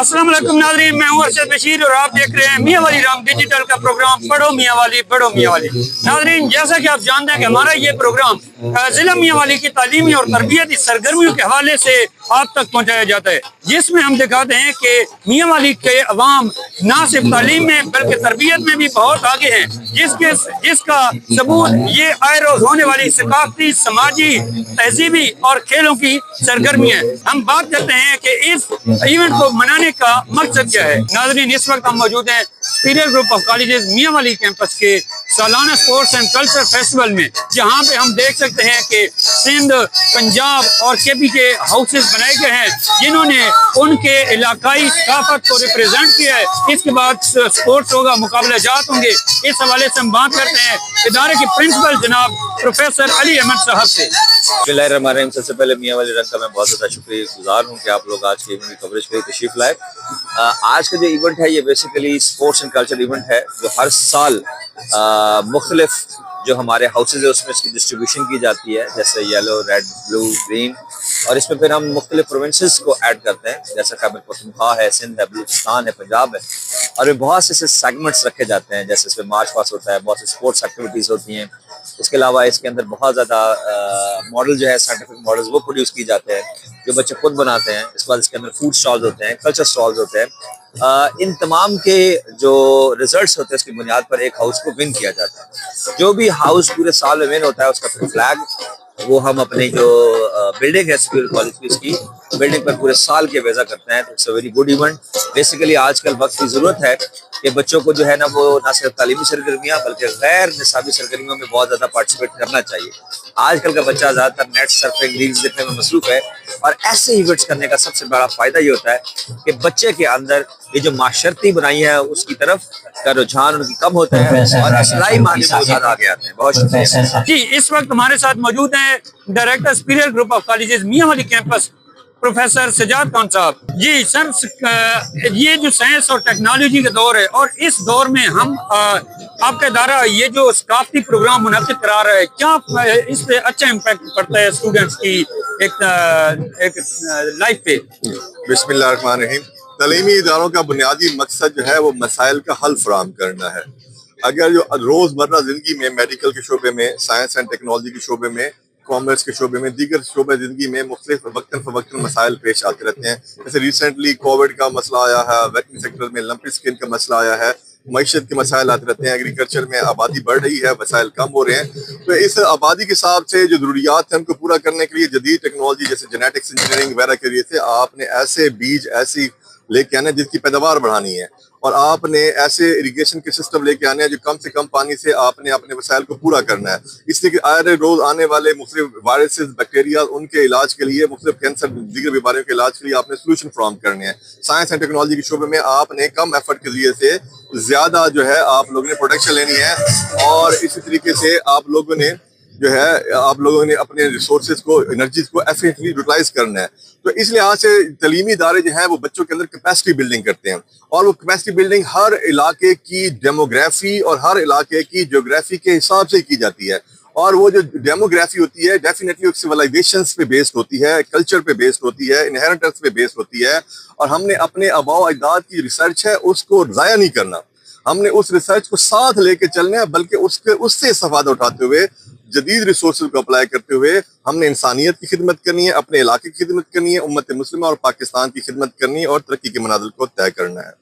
अस्सलाम वालेकुम नाज़रीन, मैं हूँ अरशद बशीर और आप देख रहे हैं मियाँ वाली राम डिजिटल का प्रोग्राम पढ़ो मियाँ वाली पढ़ो मियाँ वाली। नाज़रीन, जैसा कि आप जानते हैं कि हमारा ये प्रोग्राम ज़िला मियाँ वाली की तालीमी और तरबियती सरगर्मियों के हवाले से आप तक पहुँचाया जाता है, जिसमें हम दिखाते हैं कि मियाँ वाली के अवाम ना सिर्फ तालीम में बल्कि तरबियत में भी बहुत आगे हैं, जिसका सबूत ये आए रोज होने वाली सकाफती, समाजी, तहजीबी और खेलों की सरगर्मी है। हम बात करते हैं कि इस इवेंट को मनाने का मकसद क्या है। नाज़रीन, इस वक्त हम मौजूद हैं सुपीरियर ग्रुप ऑफ कॉलेजेस मियाँ वाली कैंपस के सालाना स्पोर्ट्स एंड कल्चर फेस्टिवल में, जहाँ पे हम देख सकते हैं कि सिंध, पंजाब और केपी के हाउसेस बनाए गए हैं, जिन्होंने उनके इलाकाई सकाफत को रिप्रेजेंट किया है। इसके बाद स्पोर्ट्स होगा, मुकाबला जात होंगे। इस हवाले से हम बात करते हैं इदारे के प्रिंसिपल जनाब प्रोफेसर अली अहमद साहब से। बिस्मिल्लाहिर्रहमानिर्रहीम। सबसे पहले मियाँ वाली रंग का मैं बहुत ज़्यादा शुक्रगुजार हूँ कि आप लोग आज के इवेंट की कवरेज के लिए तशरीफ लाए। आज का जो इवेंट है ये basically sports and culture event है, जो हर साल मुख्तलिफ जो हमारे हाउसेज है उसमें इसकी डिस्ट्रीब्यूशन की जाती है, जैसे येलो, रेड, ब्लू, ग्रीन, और इसमें फिर हम मुख्तलिफ प्रोविंसेस को ऐड करते हैं, जैसे खैबर पख्तूनख्वा है, सिंध है, बलूचिस्तान है, पंजाब है, और ये बहुत से सेगमेंट्स रखे जाते हैं। जैसे इसमें मार्च पास होता है, बहुत सी स्पोर्ट्स एक्टिविटीज़ होती हैं। इसके अलावा इसके अंदर बहुत ज़्यादा मॉडल जो है, साइंटिफिक मॉडल्स वो प्रोड्यूस किए जाते हैं जो बच्चे खुद बनाते हैं। इसके बाद इसके अंदर फूड स्टॉल्स होते हैं, कल्चर स्टॉल्स होते हैं। इन तमाम के जो रिजल्ट्स होते हैं उसकी बुनियाद पर एक हाउस को विन किया जाता है। जो भी हाउस पूरे साल में विन होता है उसका फिर फ्लैग वो हम अपनी जो बिल्डिंग है स्कूल कॉलेज की, उसकी बिल्डिंग पर पूरे साल के वेजा करते हैं। तो it's a very good event. Basically आजकल वक्त की ज़रूरत है कि बच्चों को जो है ना, वो ना सिर्फ तालीमी सरगर्मियाँ बल्कि गैर निसाबी सरगर्मियों में बहुत ज़्यादा पार्टिसिपेट करना चाहिए। आजकल का बच्चा ज़्यादातर नेट सर्फिंग, रील्स देखने में मसरूफ़ है, और ऐसे इवेंट्स करने का सबसे बड़ा फ़ायदा ये होता है कि बच्चे के अंदर ये जो माशरती बनाई है उसकी तरफ का रुझान उनकी कम होता है और असलाई मानी में ज़्यादा आगे आते हैं। बहुत शुक्रिया जी। इस वक्त हमारे साथ मौजूद हैं director superior group of colleges मियाँ वाली कैंपस प्रोफेसर सजाद खान साहब। जी सर, ये जो साइंस और टेक्नोलॉजी का दौर है, और इस दौर में हम आपका इदारा ये जो सकाफती प्रोग्राम मुनक़िद करा रहा है, क्या इस पे अच्छा इम्पैक्ट पड़ता है स्टूडेंट्स की एक लाइफ पे? बिस्मिल्लाहिर्रहमानिर्रहीम। तालीमी इदारों का बुनियादी मकसद जो है वो मसाइल का हल फराहम करना है। अगर जो रोज़मर्रा ज़िंदगी में मेडिकल के शोबे में, साइंस एंड टेक्नोलॉजी के शोबे में, कॉमर्स के शोबे में, दीगर शोबे ज़िंदगी में मुख्तलिफ वक्तन मसाइल पेश आते रहते हैं। जैसे रिसेंटली कोविड का मसला आया है, वेटरनरी सेक्टर में लंपी स्किन का मसला आया है, मईशत के मसाइल आते रहते हैं, एग्रीकल्चर में आबादी बढ़ रही है, वसाइल कम हो रहे हैं। तो इस आबादी के हिसाब से जो ज़रूरियात हैं उनको पूरा करने के लिए जदीद टेक्नोलॉजी जैसे जेनेटिक्स इंजीनियरिंग वगैरह के लिए से आपने ऐसे बीज ऐसी लेके आने जिसकी पैदावार बढ़ानी है, और आपने ऐसे इरिगेशन के सिस्टम लेके आने हैं जो कम से कम पानी से आपने अपने वसाइल को पूरा करना है। इसलिए कि आए रोज आने वाले मुख्तलिफ वायरसेस, बैक्टीरिया, उनके इलाज के लिए, मुख्तलिफ कैंसर, दीगर बीमारियों के इलाज के लिए आपने सोल्यूशन फ्राहम करने हैं। साइंस एंड टेक्नोलॉजी के शोबे में आपने कम एफर्ट के जरिए से ज़्यादा जो है आप लोगों ने प्रोटेक्शन लेनी है, और इसी तरीके से आप लोगों ने जो है अपने रिसोर्सेज को, एनर्जीज को एफिशिएंटली यूटिलाइज करना है। तो इस लिहाज से तलीमी इदारे जो हैं वो बच्चों के अंदर कैपेसिटी बिल्डिंग करते हैं, और वो कैपेसिटी बिल्डिंग हर इलाके की डेमोग्राफी और हर इलाके की ज्योग्राफी के हिसाब से की जाती है। और वो जो डेमोग्राफी होती है डेफिनेटली सिविलाइजेशंस पे बेस्ड होती है, कल्चर पे बेस्ड होती है, इनहेरिटेंस पे बेस्ड होती है, और हमने अपने आबाओ अजदाद की रिसर्च है उसको ज़ाया नहीं करना। हमने उस रिसर्च को साथ लेके चलना है, बल्कि उससे इस्तेफादा उठाते हुए, जदीद रिसोर्सेज को अप्लाई करते हुए हमने इंसानियत की खिदमत करनी है, अपने इलाके की खिदमत करनी है, उम्मत मुस्लिमा और पाकिस्तान की खिदमत करनी है, और तरक्की के मनाजिल को तय करना है।